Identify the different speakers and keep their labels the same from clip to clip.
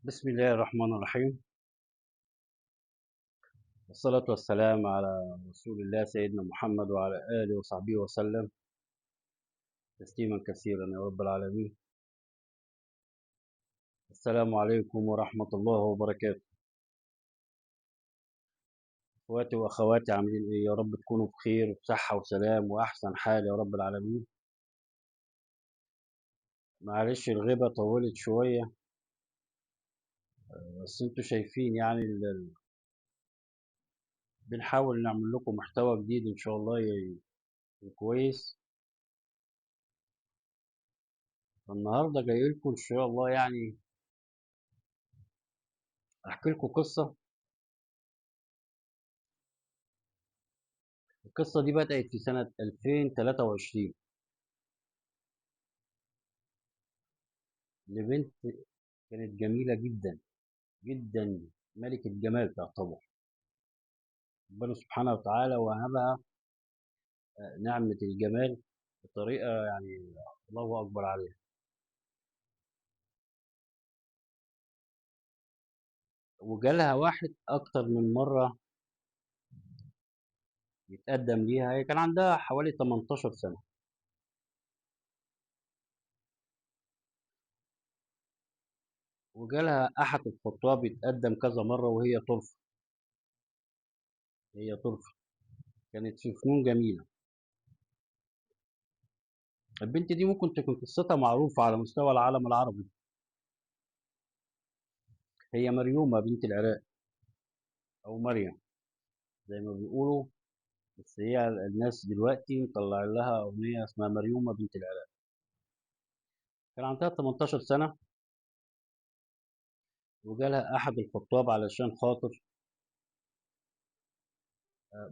Speaker 1: بسم الله الرحمن الرحيم. والصلاة والسلام على رسول الله سيدنا محمد وعلى آله وصحبه وسلم تسليما كثيرا يا رب العالمين. السلام عليكم ورحمة الله وبركاته. اخواتي واخواتي عاملين ايه؟ يا رب تكونوا بخير وبصحة وسلام واحسن حال يا رب العالمين. معلش الغيبة طولت شوية، بس انتوا شايفين يعني بنحاول نعمل لكم محتوى جديد ان شاء الله كويس. فالنهارده جاي لكم ان شاء الله يعني احكي لكم قصة. القصة دي بدأت في سنة 2023 لبنت كانت جميلة جدا جدا، ملكة جمال تعتبر. ربنا سبحانه وتعالى وهبها نعمة الجمال بطريقة يعني الله أكبر عليها. وجالها واحد أكتر من مرة يتقدم ليها، هي كان عندها حوالي 18 سنة. وجالها أحد الخطاب يتقدم كذا مرة وهي ترفض. هي ترفض. كانت في فنون جميلة. البنت دي ممكن تكون قصتها معروفة على مستوى العالم العربي. هي مريومة بنت العراق أو مريم زي ما بيقولوا، بس هي الناس دلوقتي مطلع لها أغنية اسمها مريومة بنت العراق. كان عندها 18 سنة وجالها أحد الخطاب علشان خاطر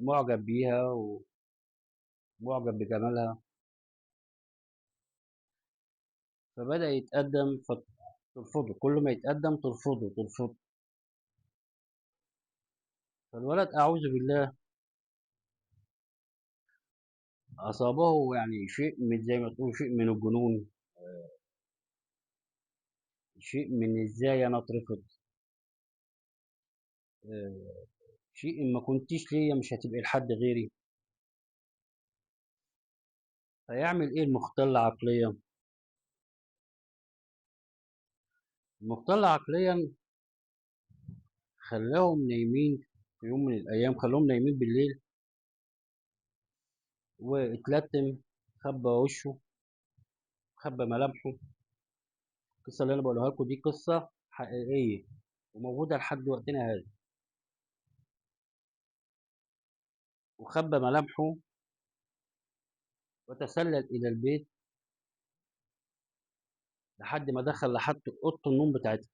Speaker 1: معجب بيها ومعجب بجمالها. فبدأ يتقدم فترفضه، كل ما يتقدم ترفضه ترفضه. فالولد أعوذ بالله أصابه يعني شيء من زي ما تقول شيء من الجنون، شيء من إزاي أنا اترفض، آه، شيء إن ما كنتيش ليا مش هتبقي لحد غيري. فيعمل إيه المختل عقليا؟ المختل عقليا خلاهم نايمين في يوم من الأيام، خلاهم نايمين بالليل واتلتم، خبى وشه، خبى ملامحه. القصة اللي أنا بقولها لكم دي قصة حقيقية وموجودة لحد وقتنا هذا. وخبى ملامحه وتسلل إلى البيت لحد ما دخل لحد أوضة النوم بتاعتها.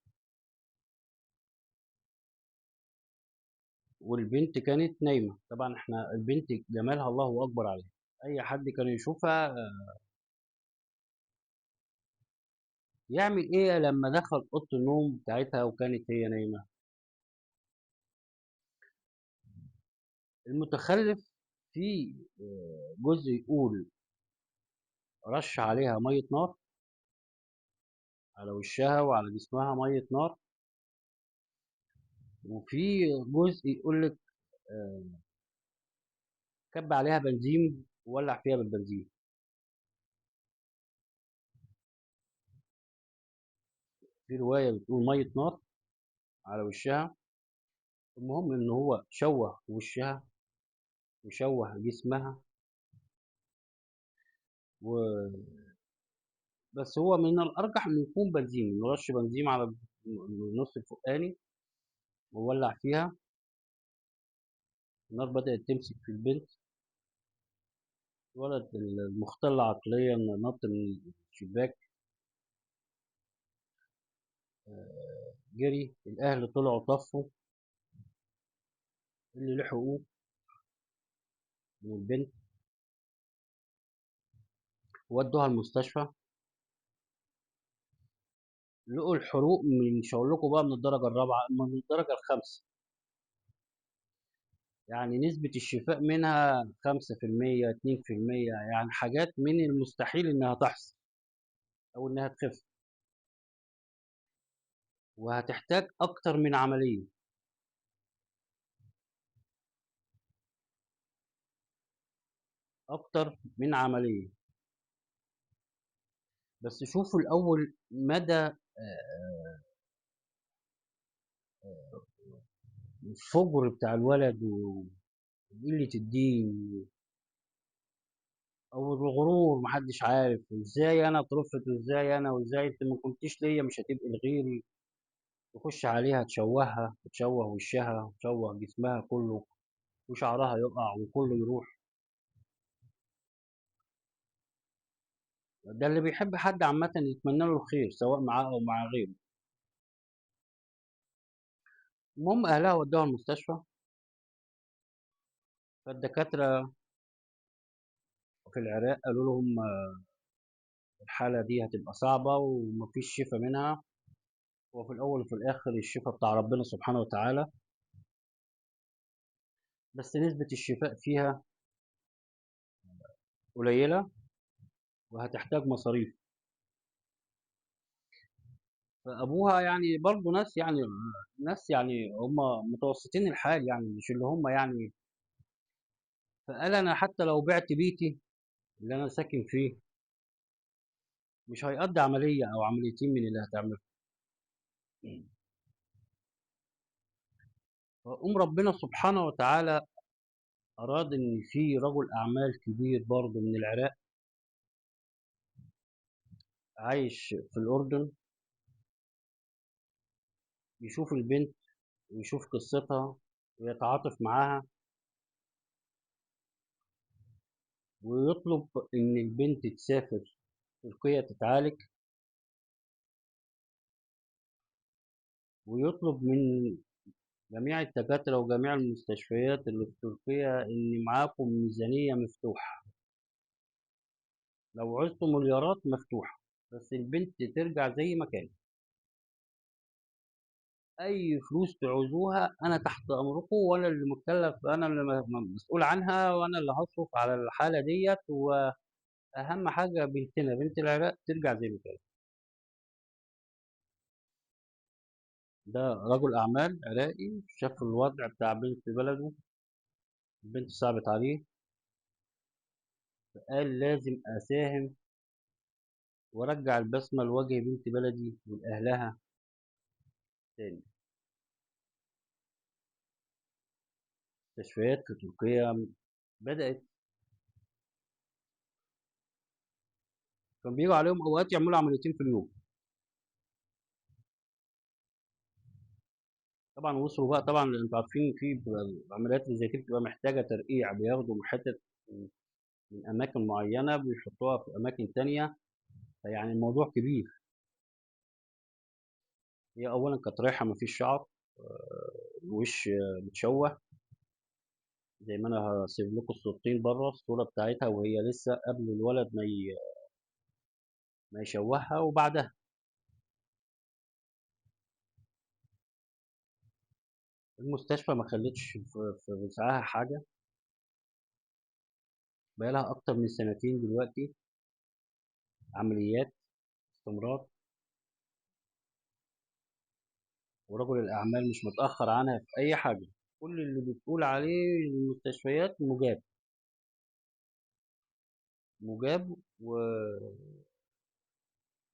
Speaker 1: والبنت كانت نايمة. طبعا احنا البنت جمالها الله أكبر عليها، أي حد كان يشوفها يعمل إيه لما دخل أوضة النوم بتاعتها وكانت هي نايمة؟ المتخلف في جزء يقول رش عليها مية نار، على وشها وعلى جسمها مية نار. وفي جزء يقول لك آه، كب عليها بنزين وولع فيها بالبنزين. في رواية بتقول مية نار على وشها. المهم ان هو شوه وشها وشوه جسمها و... بس هو من الارجح انه يكون بنزين، انه رش بنزين على النص الفوقاني وولع فيها. النار بدأت تمسك في البنت. الولد المختل عقليا نط من الشباك، جري. الاهل طلعوا طفوا اللي لحقوه من البنت، ودوها المستشفى. لقوا الحروق مش هقول لكم بقى من الدرجة الرابعة، من الدرجة الخامسة. يعني نسبة الشفاء منها 5%، 2%، يعني حاجات من المستحيل إنها تحصل أو إنها تخف. وهتحتاج أكتر من عملية، أكتر من عملية. بس شوفوا الأول مدى الفجر بتاع الولد وقلة الدين أو الغرور، محدش عارف إزاي أنا اترفض وإزاي أنا وإزاي أنت ما كنتيش ليا مش هتبقي لغيري. تخش عليها تشوهها، تشوه وشها، تشوه جسمها كله، وشعرها يقع وكله يروح. ده اللي بيحب حد عامة يتمنى له الخير سواء معاه أو مع غيره. المهم أهلها ودوها المستشفى، فالدكاترة في العراق قالوا لهم الحالة دي هتبقى صعبة ومفيش شفا منها، وفي الأول وفي الآخر الشفا بتاع ربنا سبحانه وتعالى، بس نسبة الشفاء فيها قليلة وهتحتاج مصاريف. فأبوها يعني برضه ناس يعني، ناس يعني هم متوسطين الحال يعني مش اللي هم يعني. فقال أنا حتى لو بعت بيتي اللي أنا ساكن فيه مش هيقضي عملية أو عمليتين من اللي هتعمله. فقوم ربنا سبحانه وتعالى أراد إن في رجل أعمال كبير برضه من العراق عايش في الأردن يشوف البنت ويشوف قصتها ويتعاطف معاها، ويطلب إن البنت تسافر تركيا تتعالج، ويطلب من جميع الدكاترة وجميع المستشفيات اللي في تركيا إن معاكم ميزانية مفتوحة، لو عوزتوا مليارات مفتوحة، بس البنت ترجع زي ما كانت. أي فلوس تعوزوها أنا تحت أمركم، وأنا اللي مكلف، أنا اللي مسؤول عنها، وأنا اللي هصرف على الحالة ديت. وأهم حاجة بنتنا بنت العراق ترجع زي ما كانت. ده رجل أعمال عراقي شاف الوضع بتاع بنت بلده، البنت صعبت عليه، فقال لازم أساهم وأرجع البسمة لوجه بنت بلدي ولأهلها تاني. مستشفيات في تركيا بدأت، كان بيجوا عليهم أوقات يعملوا عمليتين في اليوم. طبعا وصلوا بقى، طبعا انتوا عارفين في العمليات اللي زي كده بتبقى محتاجة ترقيع، بياخدوا حتت من أماكن معينة بيحطوها في أماكن تانية، فيعني الموضوع كبير. هي أولا كانت رايحة مفيش شعر، الوش متشوه، زي ما أنا هسيب لكم الصورتين بره، الصورة بتاعتها وهي لسه قبل الولد ما يشوهها وبعدها. المستشفى ما خلتش في وسعها حاجة، بقالها أكتر من سنتين دلوقتي عمليات استمرار، ورجل الأعمال مش متأخر عنها في أي حاجة. كل اللي بتقول عليه المستشفيات مجاب، مجاب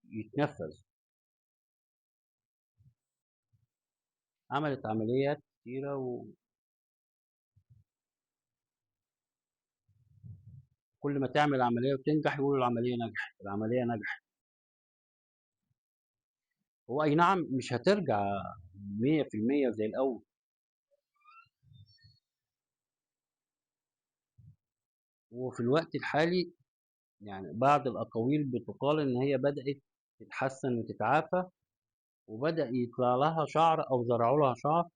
Speaker 1: ويتنفذ. عملت عمليات كتيرة، وكل ما تعمل عملية وتنجح يقولوا العملية نجحت، العملية نجحت. هو أي نعم مش هترجع 100% زي الأول. وفي الوقت الحالي يعني بعض الأقاويل بتقال إن هي بدأت تتحسن وتتعافى، وبدأ يطلع لها شعر أو زرعوا لها شعر.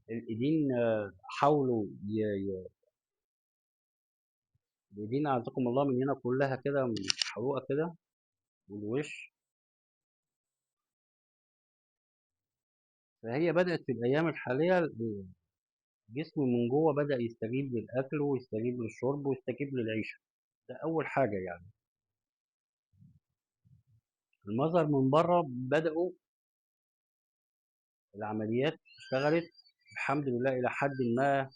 Speaker 1: الإيدين حاولوا الإيدين أعزكم الله من هنا كلها كده محروقة كده، والوش. فهي بدأت في الأيام الحالية الجسم من جوه بدأ يستجيب للأكل ويستجيب للشرب ويستجيب للعيشة. ده أول حاجة يعني. المظهر من بره بدأوا العمليات اشتغلت الحمد لله إلى حد ما.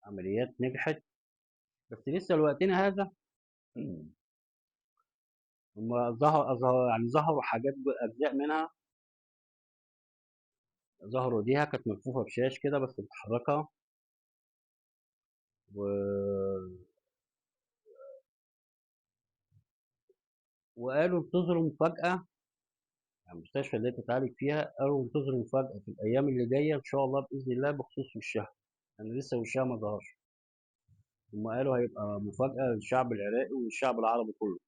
Speaker 1: عمليات نجحت، بس لسه لوقتنا هذا هم ظهروا حاجات أجزاء منها. ظهروا ايديها كانت ملفوفة بشاش كده بس بتحركها، و... وقالوا انتظروا مفاجأة. يعني المستشفى اللي هي بتتعالج فيها قالوا انتظروا مفاجأة في الأيام اللي جاية إن شاء الله بإذن الله بخصوص وشها. أنا لسه وشها ما ظهرش. هم قالوا هيبقى مفاجأة للشعب العراقي والشعب العربي كله.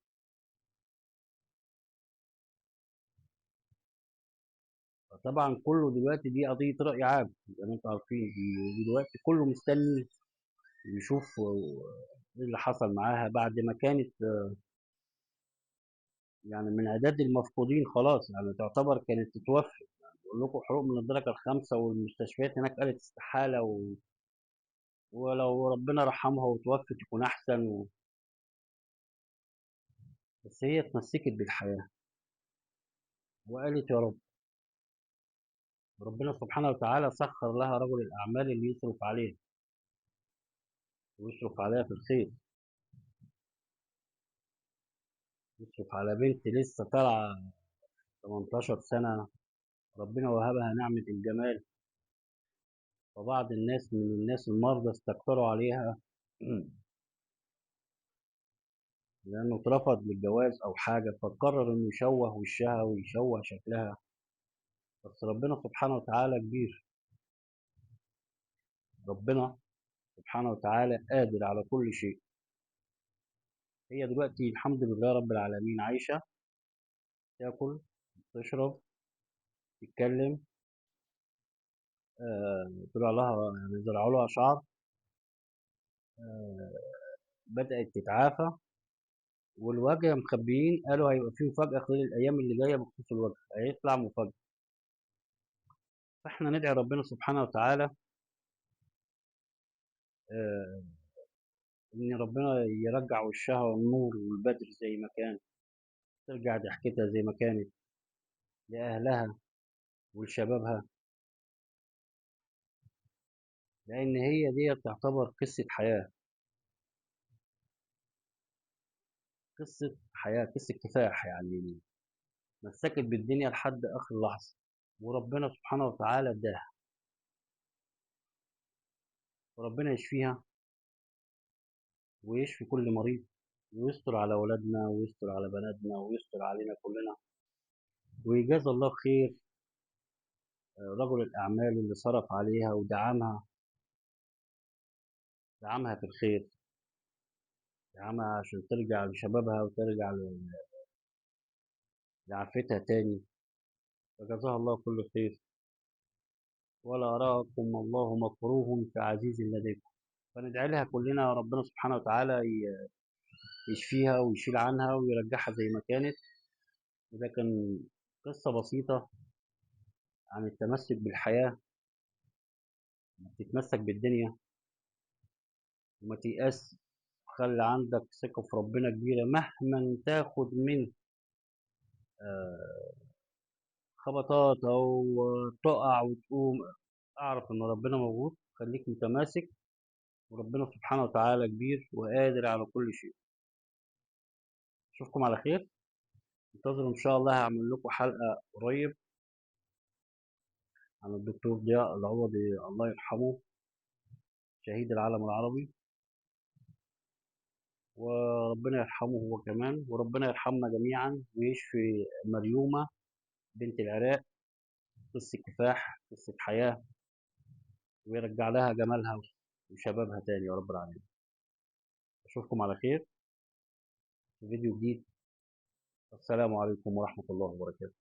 Speaker 1: فطبعا كله دلوقتي دي قضية رأي عام زي ما انتم عارفين. دلوقتي كله مستني يشوف ايه اللي حصل معاها بعد ما كانت يعني من عداد المفقودين خلاص. يعني تعتبر كانت تتوفى. يعني بقول لكم حروق من الدرجة الخامسة والمستشفيات هناك قالت استحالة ولو ربنا رحمها وتوفت يكون أحسن بس هي اتمسكت بالحياة وقالت يا رب. ربنا سبحانه وتعالى سخر لها رجل الأعمال اللي يصرف عليها ويصرف عليها في الخير. يصرف على بنت لسه طالعة 18 سنة، ربنا وهبها نعمة الجمال. فبعض الناس من الناس المرضى استكتروا عليها لأنه اترفض للجواز أو حاجة فقرر إنه يشوه وشها ويشوه شكلها. بس ربنا سبحانه وتعالى كبير. ربنا سبحانه وتعالى قادر على كل شيء. هي دلوقتي الحمد لله رب العالمين عايشة، تاكل، تشرب، تتكلم. طلع لها يعني زرعوا لها شعر. آه، بدأت تتعافى. والوجه مخبيين قالوا هيبقى فيه مفاجأة خلال الأيام اللي جاية بخصوص الوجه هيطلع مفاجأة. فإحنا ندعي ربنا سبحانه وتعالى آه، إن ربنا يرجع وشها النور والبدر زي ما كان، ترجع ضحكتها زي ما كانت لأهلها ولشبابها. لأن هي دي تعتبر قصة حياة. قصة حياة، قصة كفاح يعني. مسكت بالدنيا لحد آخر لحظة وربنا سبحانه وتعالى اداها. وربنا يشفيها ويشفي كل مريض ويستر على أولادنا ويستر على بناتنا ويستر علينا كلنا. ويجازى الله خير رجل الأعمال اللي صرف عليها ودعمها. دعمها في الخير. دعمها عشان ترجع لشبابها وترجع لعافتها تاني. فجزاها الله كل خير. ولا أراكم الله مكروه كعزيز لديكم. فندعي لها كلنا ربنا سبحانه وتعالى يشفيها ويشيل عنها ويرجعها زي ما كانت. وده كان قصة بسيطة عن التمسك بالحياة. تتمسك بالدنيا وما تيأس. خلي عندك ثقة في ربنا كبيرة مهما تاخد من خبطات أو تقع وتقوم. أعرف إن ربنا موجود. خليك متماسك وربنا سبحانه وتعالى كبير وقادر على كل شيء. أشوفكم على خير. انتظروا إن شاء الله هعمل لكم حلقة قريب عن الدكتور ضياء العوضي الله يرحمه، شهيد العالم العربي. وربنا يرحمه هو كمان وربنا يرحمنا جميعا ويشفي مريومة بنت العراق. قصة كفاح، قصة حياة، ويرجع لها جمالها وشبابها تاني يا رب العالمين. أشوفكم على خير في فيديو جديد. السلام عليكم ورحمة الله وبركاته.